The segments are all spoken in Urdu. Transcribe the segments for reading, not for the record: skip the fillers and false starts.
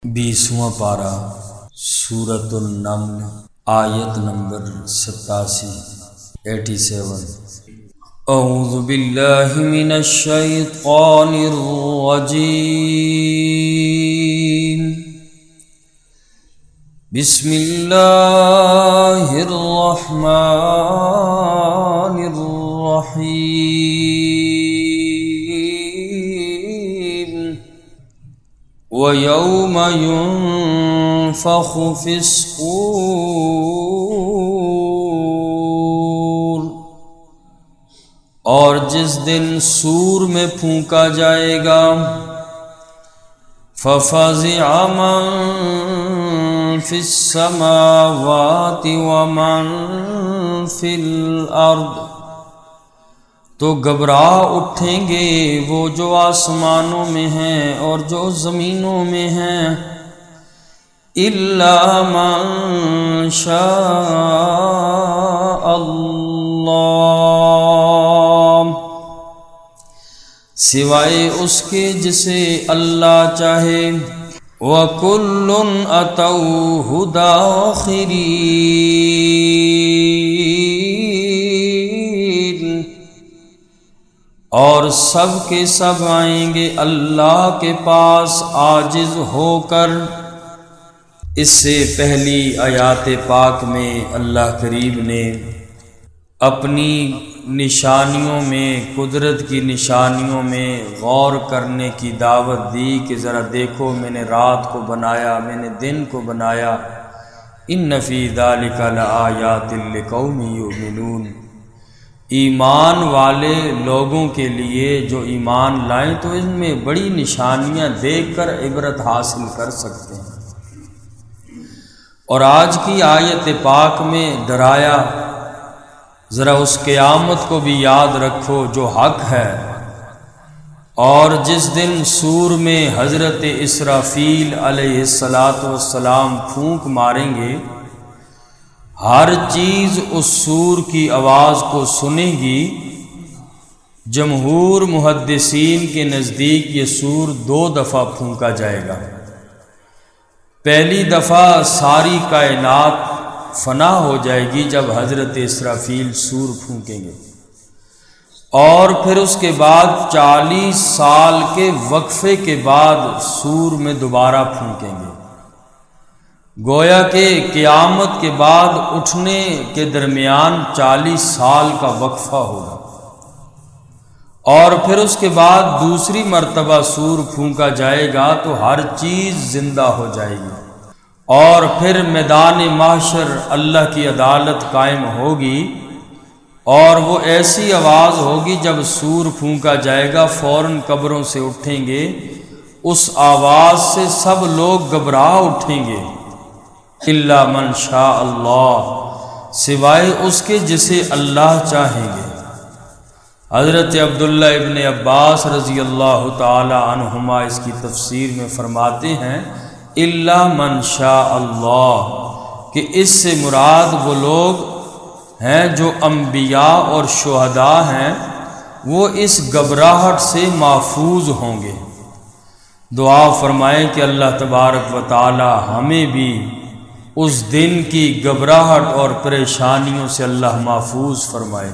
20واں پارہ سورۃ النمل آیت نمبر 87 اعوذ باللہ من الشیطان الرجیم بسم اللہ الرحمن الرحیم وَيَوْمَ يُنفَخُ فِي الصُّورِ، اور جس دن سور میں پھونکا جائے گا، فَفَزِعَ مَن فِي السَّمَاوَاتِ وَمَن فِي الْأَرْضِ، تو گھبرا اٹھیں گے وہ جو آسمانوں میں ہیں اور جو زمینوں میں ہیں، اِلَّا مَن شَاءَ اللَّهُ، سوائے اس کے جسے اللہ چاہے، وَكُلٌّ أَتَوْهُ دَاخِرِينَ، اور سب کے سب آئیں گے اللہ کے پاس عاجز ہو کر۔ اس سے پہلی آیات پاک میں اللہ کریم نے اپنی نشانیوں میں، قدرت کی نشانیوں میں غور کرنے کی دعوت دی کہ ذرا دیکھو، میں نے رات کو بنایا، میں نے دن کو بنایا، ان فی ذلک لآیات لقوم یؤمنون، ایمان والے لوگوں کے لیے جو ایمان لائیں تو ان میں بڑی نشانیاں دیکھ کر عبرت حاصل کر سکتے ہیں۔ اور آج کی آیت پاک میں ڈرایا، ذرا اس قیامت کو بھی یاد رکھو جو حق ہے، اور جس دن سور میں حضرت اسرافیل علیہ السلام پھونک ماریں گے، ہر چیز اس سور کی آواز کو سنے گی۔ جمہور محدثین کے نزدیک یہ سور 2 دفعہ پھونکا جائے گا۔ پہلی دفعہ ساری کائنات فنا ہو جائے گی جب حضرت اسرافیل سور پھونکیں گے، اور پھر اس کے بعد 40 سال کے وقفے کے بعد سور میں دوبارہ پھونکیں گے، گویا کہ قیامت کے بعد اٹھنے کے درمیان 40 سال کا وقفہ ہوگا، اور پھر اس کے بعد دوسری مرتبہ سور پھونکا جائے گا تو ہر چیز زندہ ہو جائے گی، اور پھر میدان محشر اللہ کی عدالت قائم ہوگی، اور وہ ایسی آواز ہوگی جب سور پھونکا جائے گا فوراً قبروں سے اٹھیں گے، اس آواز سے سب لوگ گھبرا اٹھیں گے، اِلَّا مَن شَاءَ اللَّهُ، سوائے اس کے جسے اللہ چاہیں گے۔ حضرت عبداللہ ابن عباس رضی اللہ تعالی عنہما اس کی تفسیر میں فرماتے ہیں اِلَّا مَن شَاءَ اللَّهُ، کہ اس سے مراد وہ لوگ ہیں جو انبیاء اور شہداء ہیں، وہ اس گھبراہٹ سے محفوظ ہوں گے۔ دعا فرمائیں کہ اللہ تبارک و تعالی ہمیں بھی اس دن کی گھبراہٹ اور پریشانیوں سے اللہ محفوظ فرمائے،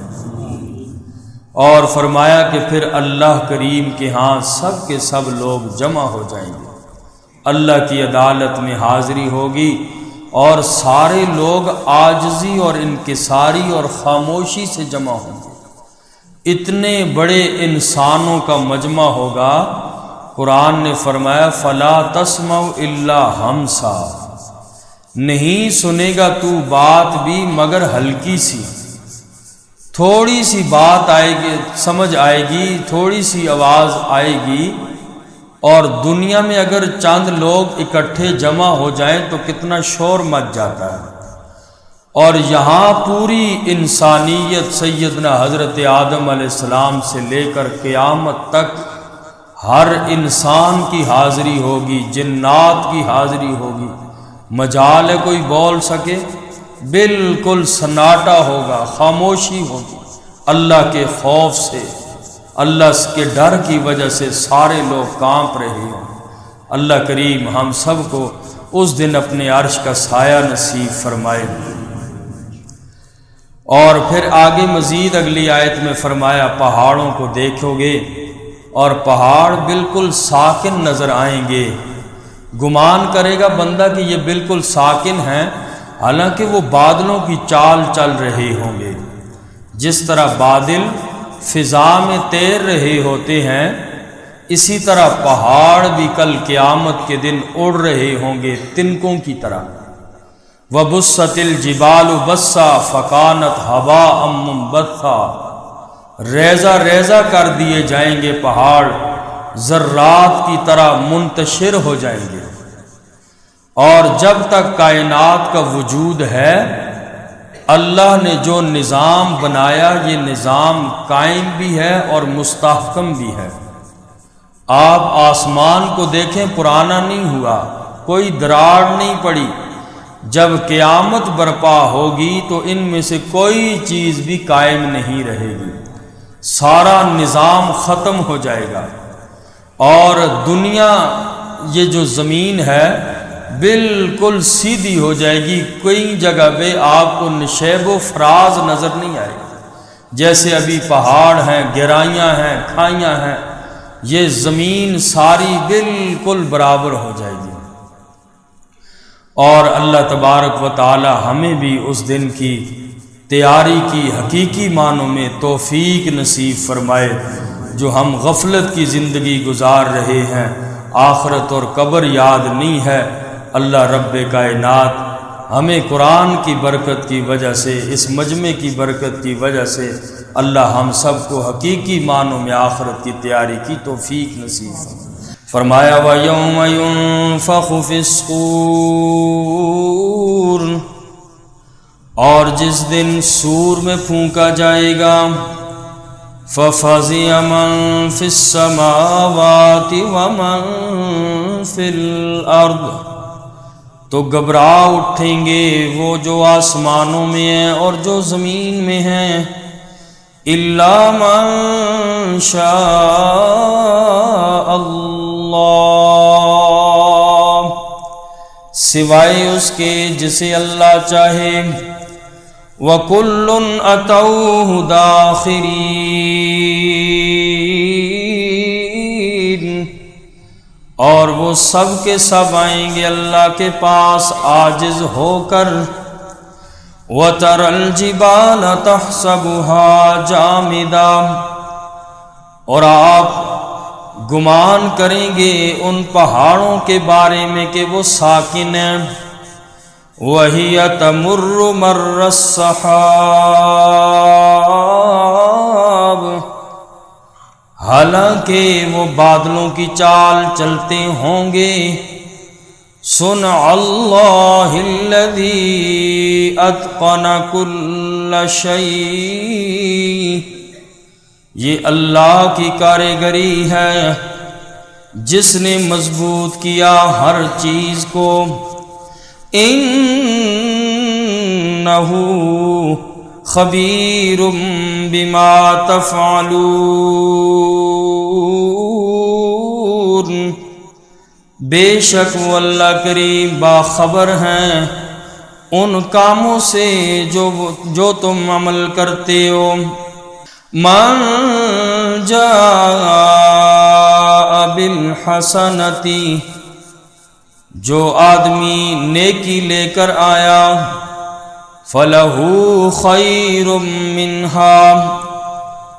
اور فرمایا کہ پھر اللہ کریم کے ہاں سب کے سب لوگ جمع ہو جائیں گے، اللہ کی عدالت میں حاضری ہوگی، اور سارے لوگ عاجزی اور انکساری اور خاموشی سے جمع ہوں گے۔ اتنے بڑے انسانوں کا مجمع ہوگا، قرآن نے فرمایا فَلَا تَسْمَعُ إِلَّا ہَمْسًا، نہیں سنے گا تو بات بھی مگر ہلکی سی، تھوڑی سی بات آئے گی، سمجھ آئے گی، تھوڑی سی آواز آئے گی، اور دنیا میں اگر چند لوگ اکٹھے جمع ہو جائیں تو کتنا شور مچ جاتا ہے، اور یہاں پوری انسانیت سیدنا حضرت آدم علیہ السلام سے لے کر قیامت تک ہر انسان کی حاضری ہوگی، جنات کی حاضری ہوگی، مجال ہے کوئی بول سکے؟ بالکل سناٹا ہوگا، خاموشی ہوگی، اللہ کے خوف سے، اللہ کے ڈر کی وجہ سے سارے لوگ کانپ رہے ہوں۔ اللہ کریم ہم سب کو اس دن اپنے عرش کا سایہ نصیب فرمائے۔ اور پھر آگے مزید اگلی آیت میں فرمایا پہاڑوں کو دیکھو گے اور پہاڑ بالکل ساکن نظر آئیں گے۔ گمان کرے گا بندہ کہ یہ بالکل ساکن ہیں، حالانکہ وہ بادلوں کی چال چل رہے ہوں گے۔ جس طرح بادل فضا میں تیر رہے ہوتے ہیں، اسی طرح پہاڑ بھی کل قیامت کے دن اڑ رہے ہوں گے تنکوں کی طرح۔ وَبُسَّتِ الْجِبَالُ بَسًّا فَكَانَتْ هَبَاءً مُنبَثًّا، ریزہ ریزہ کر دیے جائیں گے پہاڑ، ذرات کی طرح منتشر ہو جائیں گے۔ اور جب تک کائنات کا وجود ہے، اللہ نے جو نظام بنایا یہ نظام قائم بھی ہے اور مستحکم بھی ہے۔ آپ آسمان کو دیکھیں، پرانا نہیں ہوا، کوئی دراڑ نہیں پڑی۔ جب قیامت برپا ہوگی تو ان میں سے کوئی چیز بھی قائم نہیں رہے گی، سارا نظام ختم ہو جائے گا۔ اور دنیا یہ جو زمین ہے بالکل سیدھی ہو جائے گی، کوئی جگہ پہ آپ کو نشیب و فراز نظر نہیں آئے گی۔ جیسے ابھی پہاڑ ہیں، گہرائیاں ہیں، کھائیاں ہیں، یہ زمین ساری بالکل برابر ہو جائے گی۔ اور اللہ تبارک و تعالی ہمیں بھی اس دن کی تیاری کی حقیقی معنوں میں توفیق نصیب فرمائے۔ جو ہم غفلت کی زندگی گزار رہے ہیں، آخرت اور قبر یاد نہیں ہے، اللہ رب کائنات ہمیں قرآن کی برکت کی وجہ سے، اس مجمع کی برکت کی وجہ سے اللہ ہم سب کو حقیقی معنوں میں آخرت کی تیاری کی توفیق نصیب فرمائے۔ فرمایا وَيَوْمَ يُنفَخُ فِي الصُّورِ، اور جس دن سور میں پھونکا جائے گا، فَفَزِعَ مَن فِي السَّمَاوَاتِ وَمَن فِي الْأَرْضِ، تو گھبرا اٹھیں گے وہ جو آسمانوں میں ہیں اور جو زمین میں ہیں، إِلَّا مَن شَاءَ اللَّهُ، سوائے اس کے جسے اللہ چاہے۔ وَكُلٌّ أَتَوْهُ دَاخِرِينَ، اور وہ سب کے سب آئیں گے اللہ کے پاس عاجز ہو کر۔ وَتَرَى الْجِبَالَ تَحْسَبُهَا جَامِدَةً، اور آپ گمان کریں گے ان پہاڑوں کے بارے میں کہ وہ ساکن ہیں۔ وَهِيَ تَمُرُّ مَرَّ السَّحَابِ، حالانکہ وہ بادلوں کی چال چلتے ہوں گے۔ صُنْعَ اللَّهِ الَّذِي أَتْقَنَ كُلَّ شَيْءٍ، یہ اللہ کی کاریگری ہے جس نے مضبوط کیا ہر چیز کو۔ إِنَّهُ خَبِيرٌ بِمَا تَفْعَلُونَ، بے شک وہ اللہ کریم باخبر ہیں ان کاموں سے جو تم عمل کرتے ہو۔ مَن جَاءَ بِالْحَسَنَةِ، جو آدمی نیکی لے کر آیا، فَلَهُ خَيْرٌ مِّنْهَا،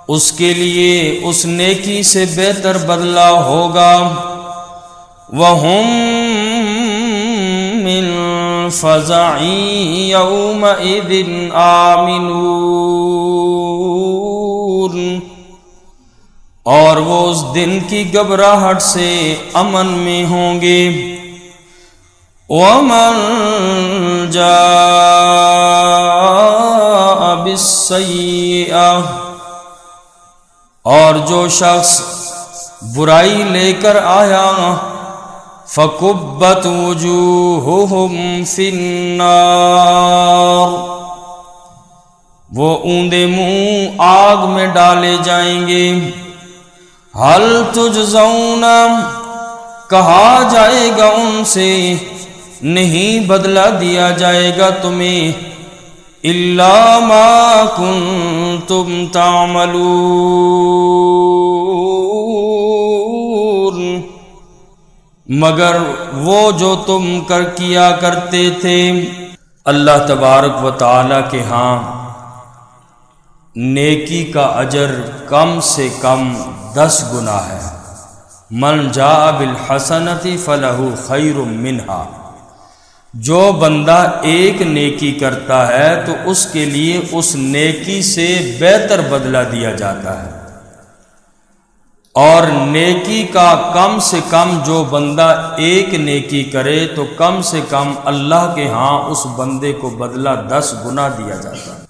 اس کے لیے اس نیکی سے بہتر بدلہ ہوگا۔ وَهُمْ مِنْ فَزَعٍ يَوْمَئِذٍ آمِنُونَ، اور وہ اس دن کی گھبراہٹ سے امن میں ہوں گے۔ وَمَن جَاءَ بِالسَّيِّئَةِ، اور جو شخص برائی لے کر آیا، فَكُبَّتْ وُجُوهُهُمْ فِي النَّارِ، وہ اوندے منہ آگ میں ڈالے جائیں گے۔ هَلْ تُجْزَوْنَ کہا جائے گا ان سے نہیں بدلہ دیا جائے گا تمہیں الا ما کنتم تعملون، مگر وہ جو تم کیا کرتے تھے۔ اللہ تبارک و تعالی کے ہاں نیکی کا اجر کم سے کم 10 گنا ہے۔ من جاء بالحسنۃ فلہ خیر منہا، جو بندہ ایک نیکی کرتا ہے تو اس کے لیے اس نیکی سے بہتر بدلہ دیا جاتا ہے، اور نیکی کا کم سے کم جو بندہ ایک نیکی کرے تو کم سے کم اللہ کے ہاں اس بندے کو بدلہ 10 گنا دیا جاتا ہے۔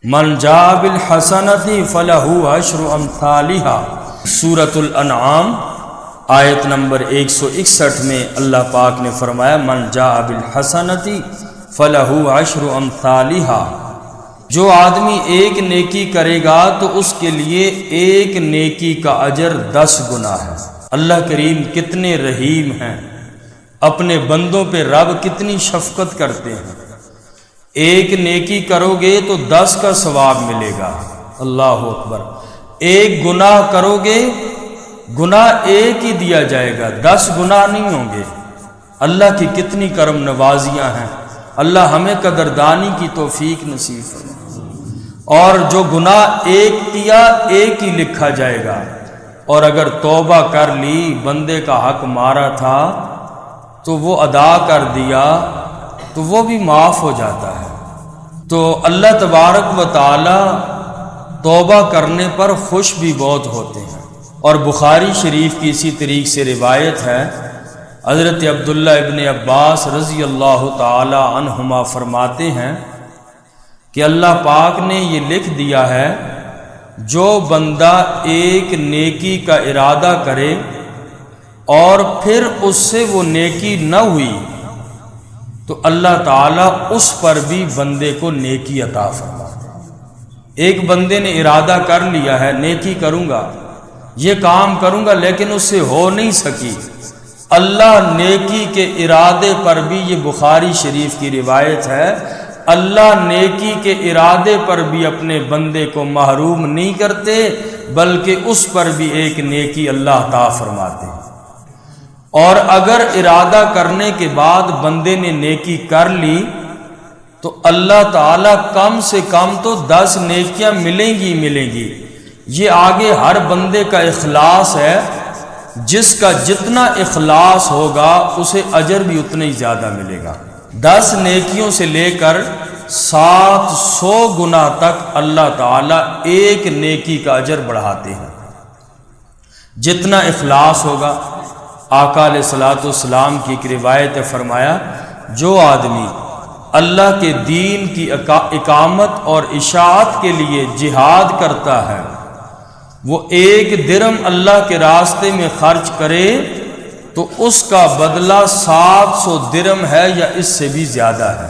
من جاء بالحسنۃ فلہ عشر امثالھا، سورۃ الانعام آیت نمبر 161 میں اللہ پاک نے فرمایا من جاء بالحسنۃ فلہ عشر امثالھا، جو آدمی ایک نیکی کرے گا تو اس کے لیے ایک نیکی کا اجر 10 گنا ہے۔ اللہ کریم کتنے رحیم ہیں، اپنے بندوں پہ رب کتنی شفقت کرتے ہیں۔ ایک نیکی کرو گے تو 10 کا ثواب ملے گا، اللہ اکبر۔ ایک گناہ کرو گے گناہ ایک ہی دیا جائے گا، 10 گناہ نہیں ہوں گے۔ اللہ کی کتنی کرم نوازیاں ہیں، اللہ ہمیں قدردانی کی توفیق نصیب فرمائے۔ اور جو گناہ ایک کیا ایک ہی لکھا جائے گا، اور اگر توبہ کر لی، بندے کا حق مارا تھا تو وہ ادا کر دیا تو وہ بھی معاف ہو جاتا ہے۔ تو اللہ تبارک و تعالی توبہ کرنے پر خوش بھی بہت ہوتے ہیں۔ اور بخاری شریف کی اسی طریق سے روایت ہے، حضرت عبداللہ ابن عباس رضی اللہ تعالی عنہما فرماتے ہیں کہ اللہ پاک نے یہ لکھ دیا ہے جو بندہ ایک نیکی کا ارادہ کرے اور پھر اس سے وہ نیکی نہ ہوئی تو اللہ تعالیٰ اس پر بھی بندے کو نیکی عطا فرماتے ہیں۔ ایک بندے نے ارادہ کر لیا ہے نیکی کروں گا، یہ کام کروں گا، لیکن اس سے ہو نہیں سکی، اللہ نیکی کے ارادے پر بھی، یہ بخاری شریف کی روایت ہے، اللہ نیکی کے ارادے پر بھی اپنے بندے کو محروم نہیں کرتے، بلکہ اس پر بھی ایک نیکی اللہ عطا فرماتے ہیں۔ اور اگر ارادہ کرنے کے بعد بندے نے نیکی کر لی تو اللہ تعالیٰ کم سے کم تو 10 نیکیاں ملیں گی۔ یہ آگے ہر بندے کا اخلاص ہے، جس کا جتنا اخلاص ہوگا اسے اجر بھی اتنا ہی زیادہ ملے گا۔ 10 نیکیوں سے لے کر 700 گنا تک اللہ تعالیٰ ایک نیکی کا اجر بڑھاتے ہیں، جتنا اخلاص ہوگا۔ آقا علیہ الصلوۃ والسلام کی ایک روایت ہے، فرمایا جو آدمی اللہ کے دین کی اقامت اور اشاعت کے لیے جہاد کرتا ہے، وہ 1 درم اللہ کے راستے میں خرچ کرے تو اس کا بدلہ 700 درم ہے یا اس سے بھی زیادہ ہے۔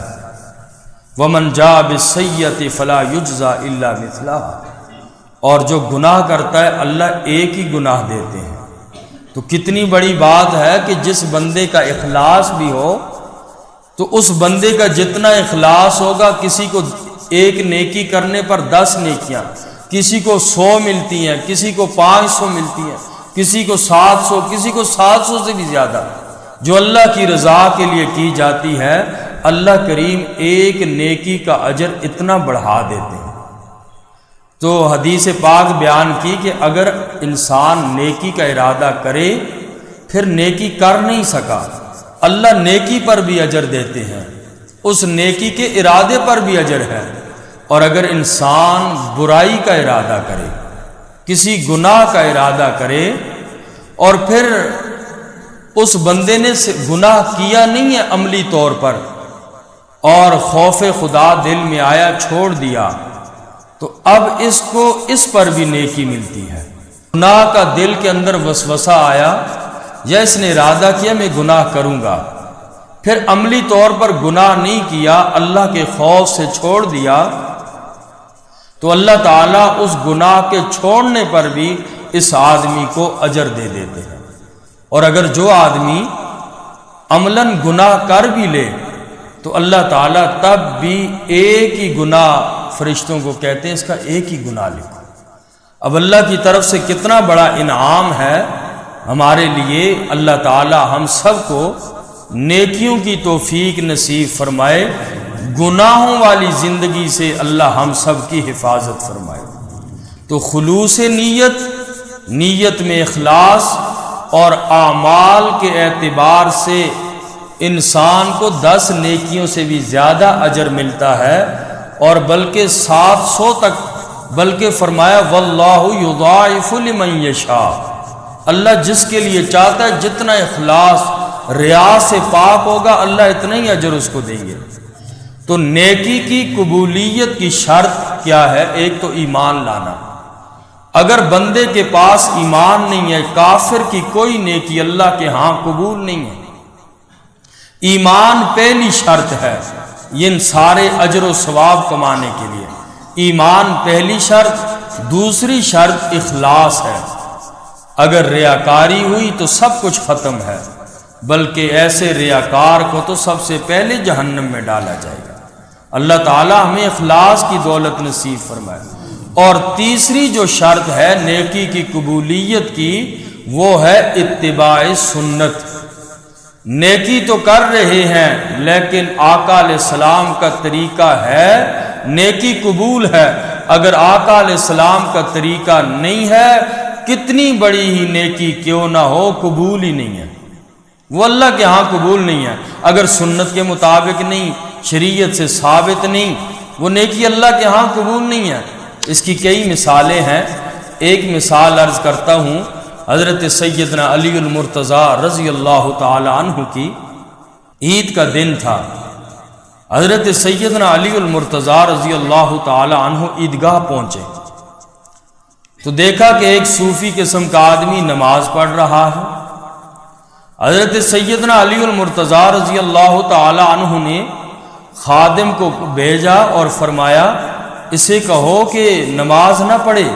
وَمَنْ جَاءَ بِالسَّيِّئَةِ فَلَا يُجْزَى إِلَّا مِثْلَهَا، اور جو گناہ کرتا ہے اللہ ایک ہی گناہ دیتے ہیں۔ تو کتنی بڑی بات ہے کہ جس بندے کا اخلاص بھی ہو تو اس بندے کا جتنا اخلاص ہوگا، کسی کو ایک نیکی کرنے پر 10 نیکیاں، کسی کو 100 ملتی ہیں، کسی کو 500 ملتی ہیں، کسی کو 700، کسی کو 700 سے بھی زیادہ، جو اللہ کی رضا کے لیے کی جاتی ہے، اللہ کریم ایک نیکی کا اجر اتنا بڑھا دیتے ہیں۔ تو حدیث پاک بیان کی کہ اگر انسان نیکی کا ارادہ کرے پھر نیکی کر نہیں سکا، اللہ نیکی پر بھی اجر دیتے ہیں، اس نیکی کے ارادے پر بھی اجر ہے۔ اور اگر انسان برائی کا ارادہ کرے، کسی گناہ کا ارادہ کرے اور پھر اس بندے نے گناہ کیا نہیں ہے عملی طور پر اور خوف خدا دل میں آیا چھوڑ دیا، تو اب اس کو اس پر بھی نیکی ملتی ہے۔ گناہ کا دل کے اندر وسوسہ آیا یا اس نے ارادہ کیا میں گناہ کروں گا، پھر عملی طور پر گناہ نہیں کیا، اللہ کے خوف سے چھوڑ دیا، تو اللہ تعالیٰ اس گناہ کے چھوڑنے پر بھی اس آدمی کو اجر دے دیتے ہیں۔ اور اگر جو آدمی عملاً گناہ کر بھی لے تو اللہ تعالیٰ تب بھی ایک ہی گناہ فرشتوں کو کہتے ہیں اس کا ایک ہی گناہ لکھو۔ اب اللہ کی طرف سے کتنا بڑا انعام ہے ہمارے لیے، اللہ تعالیٰ ہم سب کو نیکیوں کی توفیق نصیب فرمائے، گناہوں والی زندگی سے اللہ ہم سب کی حفاظت فرمائے۔ تو خلوص نیت میں اخلاص اور اعمال کے اعتبار سے انسان کو 10 نیکیوں سے بھی زیادہ اجر ملتا ہے، اور بلکہ 700 تک، بلکہ فرمایا واللہ یضاعف لمن یشاء، اللہ جس کے لیے چاہتا ہے جتنا اخلاص ریا سے پاک ہوگا اللہ اتنا ہی اجر اس کو دیں گے۔ تو نیکی کی قبولیت کی شرط کیا ہے؟ ایک تو ایمان لانا۔ اگر بندے کے پاس ایمان نہیں ہے، کافر کی کوئی نیکی اللہ کے ہاں قبول نہیں ہے۔ ایمان پہلی شرط ہے ان سارے اجر و ثواب کمانے کے لیے، ایمان پہلی شرط۔ دوسری شرط اخلاص ہے، اگر ریاکاری ہوئی تو سب کچھ ختم ہے، بلکہ ایسے ریاکار کو تو سب سے پہلے جہنم میں ڈالا جائے گا۔ اللہ تعالی ہمیں اخلاص کی دولت نصیب فرمائے۔ اور تیسری جو شرط ہے نیکی کی قبولیت کی، وہ ہے اتباع سنت۔ نیکی تو کر رہے ہیں لیکن آقا علیہ السلام کا طریقہ ہے، نیکی قبول ہے۔ اگر آقا علیہ السلام کا طریقہ نہیں ہے، کتنی بڑی ہی نیکی کیوں نہ ہو قبول ہی نہیں ہے، وہ اللہ کے ہاں قبول نہیں ہے۔ اگر سنت کے مطابق نہیں، شریعت سے ثابت نہیں، وہ نیکی اللہ کے ہاں قبول نہیں ہے۔ اس کی کئی مثالیں ہیں، ایک مثال عرض کرتا ہوں۔ حضرت سیدنا علی المرتضیٰ رضی اللہ تعالی عنہ کی عید کا دن تھا۔ حضرت سیدنا علی المرتضیٰ رضی اللہ تعالی عنہ عیدگاہ پہنچے تو دیکھا کہ ایک صوفی قسم کا آدمی نماز پڑھ رہا ہے۔ حضرت سیدنا علی المرتضیٰ رضی اللہ تعالی عنہ نے خادم کو بھیجا اور فرمایا اسے کہو کہ نماز نہ پڑھے،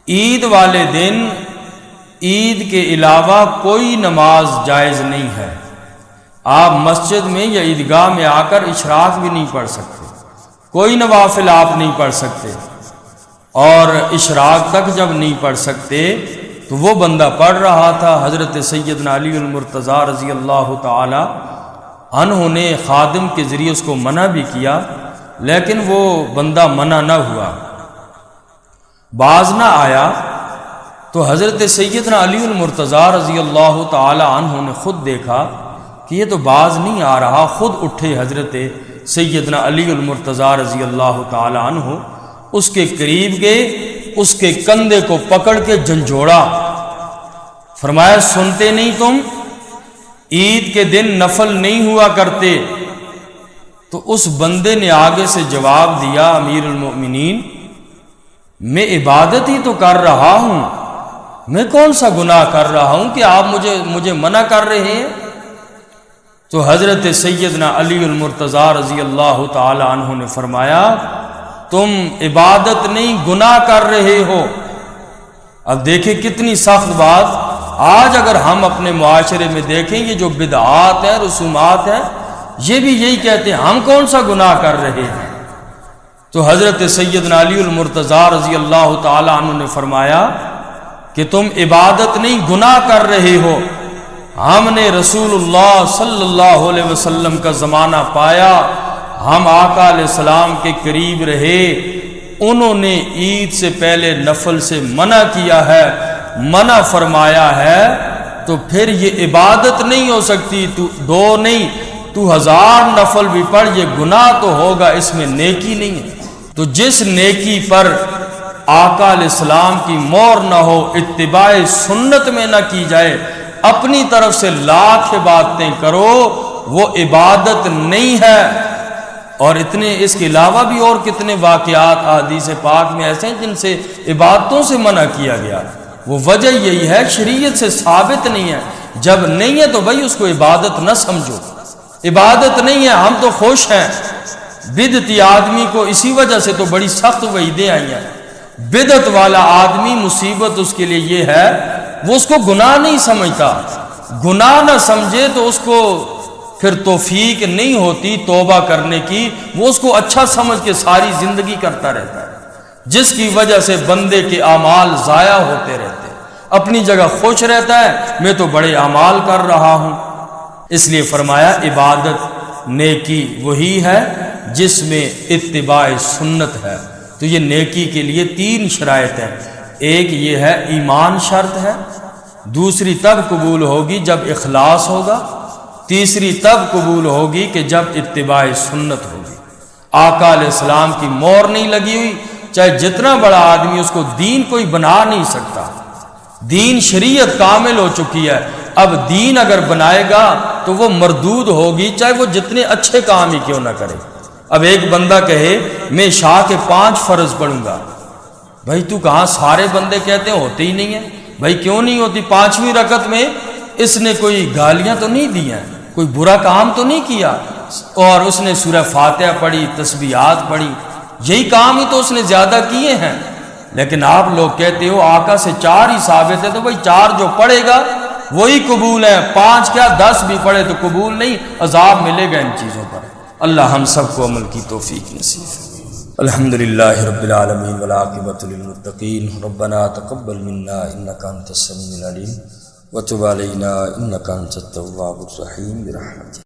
عید والے دن عید کے علاوہ کوئی نماز جائز نہیں ہے، آپ مسجد میں یا عیدگاہ میں آ کر اشراق بھی نہیں پڑھ سکتے، کوئی نوافل آپ نہیں پڑھ سکتے، اور اشراق تک جب نہیں پڑھ سکتے تو وہ بندہ پڑھ رہا تھا۔ حضرت سیدنا علی المرتضیٰ رضی اللہ تعالی عنہ نے خادم کے ذریعے اس کو منع بھی کیا، لیکن وہ بندہ منع نہ ہوا، باز نہ آیا۔ تو حضرت سیدنا علی المرتضیٰ رضی اللہ تعالی عنہ نے خود دیکھا کہ یہ تو باز نہیں آ رہا، خود اٹھے حضرت سیدنا علی المرتضیٰ رضی اللہ تعالی عنہ، اس کے قریب گئے، اس کے کندھے کو پکڑ کے جھنجھوڑا، فرمایا سنتے نہیں تم عید کے دن نفل نہیں ہوا کرتے؟ تو اس بندے نے آگے سے جواب دیا امیر المؤمنین میں عبادت ہی تو کر رہا ہوں، میں کون سا گناہ کر رہا ہوں کہ آپ مجھے منع کر رہے ہیں؟ تو حضرت سیدنا علی المرتضیٰ رضی اللہ تعالی عنہ نے فرمایا تم عبادت نہیں گناہ کر رہے ہو۔ اب دیکھیں کتنی سخت بات، آج اگر ہم اپنے معاشرے میں دیکھیں یہ جو بدعات ہیں، رسومات ہیں، یہ بھی یہی کہتے ہیں ہم کون سا گناہ کر رہے ہیں۔ تو حضرت سیدنا علی المرتضیٰ رضی اللہ تعالی عنہ نے فرمایا کہ تم عبادت نہیں گناہ کر رہے ہو، ہم نے رسول اللہ صلی اللہ علیہ وسلم کا زمانہ پایا، ہم آقا علیہ السلام کے قریب رہے، انہوں نے عید سے پہلے نفل سے منع کیا ہے، منع فرمایا ہے، تو پھر یہ عبادت نہیں ہو سکتی، تو دو نہیں تو 1000 نفل بھی پڑھ، یہ گناہ تو ہوگا، اس میں نیکی نہیں ہے۔ تو جس نیکی پر آقا علیہ السلام کی مہر نہ ہو، اتباع سنت میں نہ کی جائے، اپنی طرف سے لاکھ باتیں کرو، وہ عبادت نہیں ہے۔ اور اتنے اس کے علاوہ بھی اور کتنے واقعات احادیث پاک میں ایسے ہیں جن سے عبادتوں سے منع کیا گیا، وہ وجہ یہی ہے شریعت سے ثابت نہیں ہے۔ جب نہیں ہے تو بھائی اس کو عبادت نہ سمجھو، عبادت نہیں ہے، ہم تو خوش ہیں۔ بدعتی آدمی کو اسی وجہ سے تو بڑی سخت وعیدیں آئی ہیں، بدعت والا آدمی مصیبت اس کے لیے یہ ہے وہ اس کو گناہ نہیں سمجھتا. گناہ نہ سمجھے تو اس کو پھر توفیق نہیں ہوتی توبہ کرنے کی. وہ اس کو اچھا سمجھ کے ساری زندگی کرتا رہتا ہے، جس کی وجہ سے بندے کے اعمال ضائع ہوتے رہتے ہیں. اپنی جگہ خوش رہتا ہے میں تو بڑے اعمال کر رہا ہوں. اس لیے فرمایا عبادت نیکی وہی ہے جس میں اتباع سنت ہے. تو یہ نیکی کے لیے 3 شرائط ہیں. ایک یہ ہے ایمان شرط ہے، دوسری تب قبول ہوگی جب اخلاص ہوگا، تیسری تب قبول ہوگی کہ جب اتباع سنت ہوگی. آقا علیہ السلام کی مور نہیں لگی ہوئی، چاہے جتنا بڑا آدمی اس کو دین کوئی بنا نہیں سکتا. دین شریعت کامل ہو چکی ہے. اب دین اگر بنائے گا تو وہ مردود ہوگی چاہے وہ جتنے اچھے کام ہی کیوں نہ کرے. اب ایک بندہ کہے میں شاہ کے 5 فرض پڑھوں گا، بھائی تو کہاں، سارے بندے کہتے ہیں ہوتے ہی نہیں ہیں. بھائی کیوں نہیں ہوتی؟ 5ویں رکعت میں اس نے کوئی گالیاں تو نہیں دی ہیں، کوئی برا کام تو نہیں کیا، اور اس نے سورہ فاتحہ پڑھی، تسبیحات پڑھی، یہی کام ہی تو اس نے زیادہ کیے ہیں. لیکن آپ لوگ کہتے ہو آقا سے 4 ہی ثابت ہے، تو بھائی 4 جو پڑھے گا وہی قبول ہے، 5 کیا 10 بھی پڑھے تو قبول نہیں، عذاب ملے گا ان چیزوں پر. اللہ ہم سب کو عمل کی توفیق نصیب ہے. الحمدللہ رب العالمین والعاقبۃ للمتقین. ربنا تقبل منا انک انت السمیع العلیم وتب علینا انک انت التواب الرحیم برحمتک.